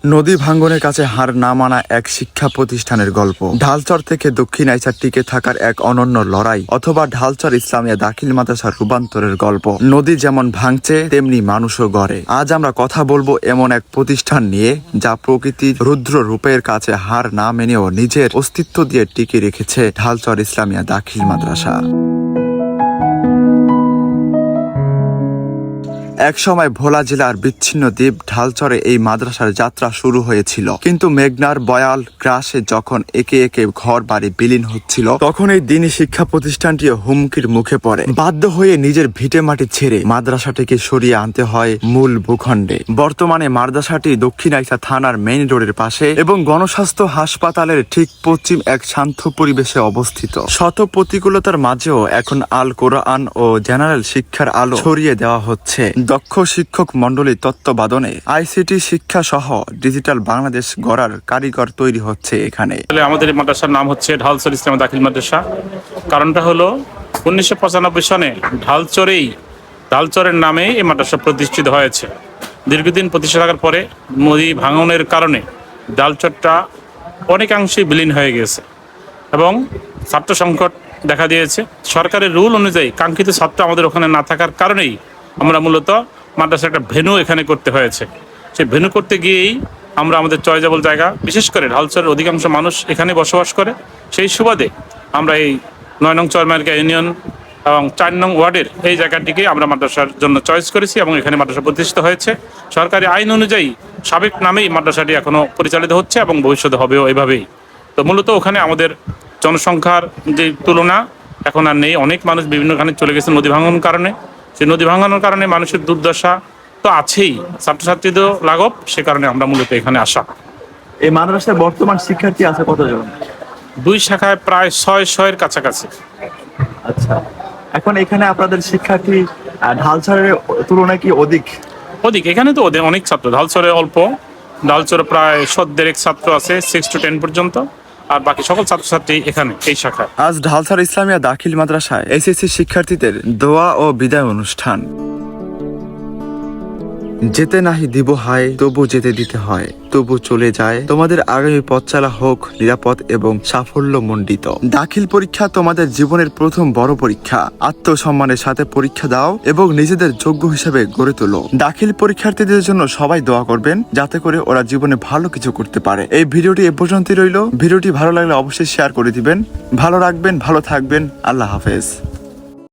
নদী ভাঙ্গনের কাছে হার না মানা এক শিক্ষা প্রতিষ্ঠানের গল্প। ঢালচর থেকে দক্ষিণ আইসার টিকে থাকার এক অনন্য লড়াই, অথবা ঢালচর ইসলামিয়া দাখিল মাদ্রাসার রূপান্তরের গল্প। নদী যেমন ভাঙছে তেমনি মানুষও গড়ে। আজ আমরা কথা বলবো এমন এক প্রতিষ্ঠান নিয়ে যা প্রকৃতির রুদ্র রূপের কাছে হার না মেনেও নিজের অস্তিত্ব দিয়ে টিকে রেখেছে ঢালচর ইসলামিয়া দাখিল মাদ্রাসা। একসময় ভোলা জেলার বিচ্ছিন্ন দ্বীপ ঢালচরে এই মাদ্রাসার যাত্রা শুরু হয়েছিল, কিন্তু মেঘনার বয়াল গ্রাসে যখন একে একে ঘর বাড়ি বিলীন হচ্ছিল, তখন এই দিনই শিক্ষা প্রতিষ্ঠানটিও হুমকির মুখে পড়ে। বাধ্য হয়ে নিজের ভিটে মাটি ছেড়ে মাদ্রাসাটিকে সরিয়ে আনতে হয় মূল ভূখণ্ডে। বর্তমানে মাদ্রাসাটি দক্ষিণ আইসা থানার মেইন রোডের পাশে এবং গণস্বাস্থ্য হাসপাতালের ঠিক পশ্চিম এক শান্ত পরিবেশে অবস্থিত। শত প্রতিকূলতার মাঝেও এখন আল কোরআন ও জেনারেল শিক্ষার আলো ছড়িয়ে দেওয়া হচ্ছে। দক্ষ শিক্ষক মন্ডলী তত্ত্বাবধানে আইসিটি শিক্ষা সহ ডিজিটাল বাংলাদেশ গড়ার কারিগর তৈরি হচ্ছে এখানে। আমাদের মাদ্রাসার নাম হচ্ছে ঢালচর ইসলামিয়া দাখিল মাদ্রাসা। কারণটা হলো 1995 সনে ঢালচরের নামে এই মাদ্রাসা প্রতিষ্ঠিত হয়েছে। দীর্ঘদিন প্রতিষ্ঠা থাকার পরে নদী ভাঙনের কারণে ঢালচরটা অনেকাংশেই বিলীন হয়ে গেছে এবং ছাত্র সংকট দেখা দিয়েছে। সরকারের রুল অনুযায়ী কাঙ্ক্ষিত ছাত্র আমাদের ওখানে না থাকার কারণেই আমরা মূলত মাদ্রাসার একটা ভেন্যু এখানে করতে হয়েছে। সেই ভেন্যু করতে গিয়েই আমরা আমাদের চয়েজেবল জায়গা, বিশেষ করে ঢালচরের অধিকাংশ মানুষ এখানে বসবাস করে, সেই সুবাদে আমরা এই 9 নং চরমার্কা ইউনিয়ন এবং 4 নং ওয়ার্ডের এই জায়গাটিকে আমরা মাদ্রাসার জন্য চয়েস করেছি এবং এখানে মাদ্রাসা প্রতিষ্ঠিত হয়েছে। সরকারি আইন অনুযায়ী সাবেক নামেই মাদ্রাসাটি এখনও পরিচালিত হচ্ছে এবং ভবিষ্যতে হবেও এভাবেই। তো মূলত ওখানে আমাদের জনসংখ্যার যে তুলনা এখন আর নেই। অনেক মানুষ বিভিন্নখানে চলে গেছে নদী ভাঙনের কারণে। সেই নদী ভাঙানোর কারণে মানুষের দুর্দশা তো আছেই, ছাত্রছাত্রীদেরও লাঘব। সে কারণে আমরা মূলত এখানে আসা। এই মাদ্রাসার বর্তমান শিক্ষার্থী আছে কতজন? 2 শাখায় প্রায় 600-এর কাছাকাছি। আচ্ছা, এখন এখানে আপনাদের শিক্ষার্থী ঢালচরের তুলনায় কি অধিক? এখানে তো অনেক ছাত্র, ঢালচরে অল্প। ঢালচরে প্রায় 100 ছাত্র আছে, 6 to 10 পর্যন্ত, আর বাকি সকল ছাত্রছাত্রী এখানে এই শাখায়। আজ ঢালচর ইসলামিয়া দাখিল মাদ্রাসায় এসএসসি শিক্ষার্থীদের দোয়া ও বিদায় অনুষ্ঠান। যেতে নাহি দিব হায়, তবু যেতে দিতে হয়, তবু চলে যায়। তোমাদের আগামী পথ চলা হোক নিরাপদ এবং সাফল্য মণ্ডিত। দাখিল পরীক্ষা তোমাদের জীবনের প্রথম বড় পরীক্ষা। আত্মসম্মানের সাথে পরীক্ষা দাও এবং নিজেদের যোগ্য হিসেবে গড়ে তোলো। দাখিল পরীক্ষার্থীদের জন্য সবাই দোয়া করবেন, যাতে করে ওরা জীবনে ভালো কিছু করতে পারে। এই ভিডিওটি এ পর্যন্তই রইল। ভিডিওটি ভালো লাগলে অবশ্যই শেয়ার করে দিবেন। ভালো রাখবেন, ভালো থাকবেন। আল্লাহ হাফেজ।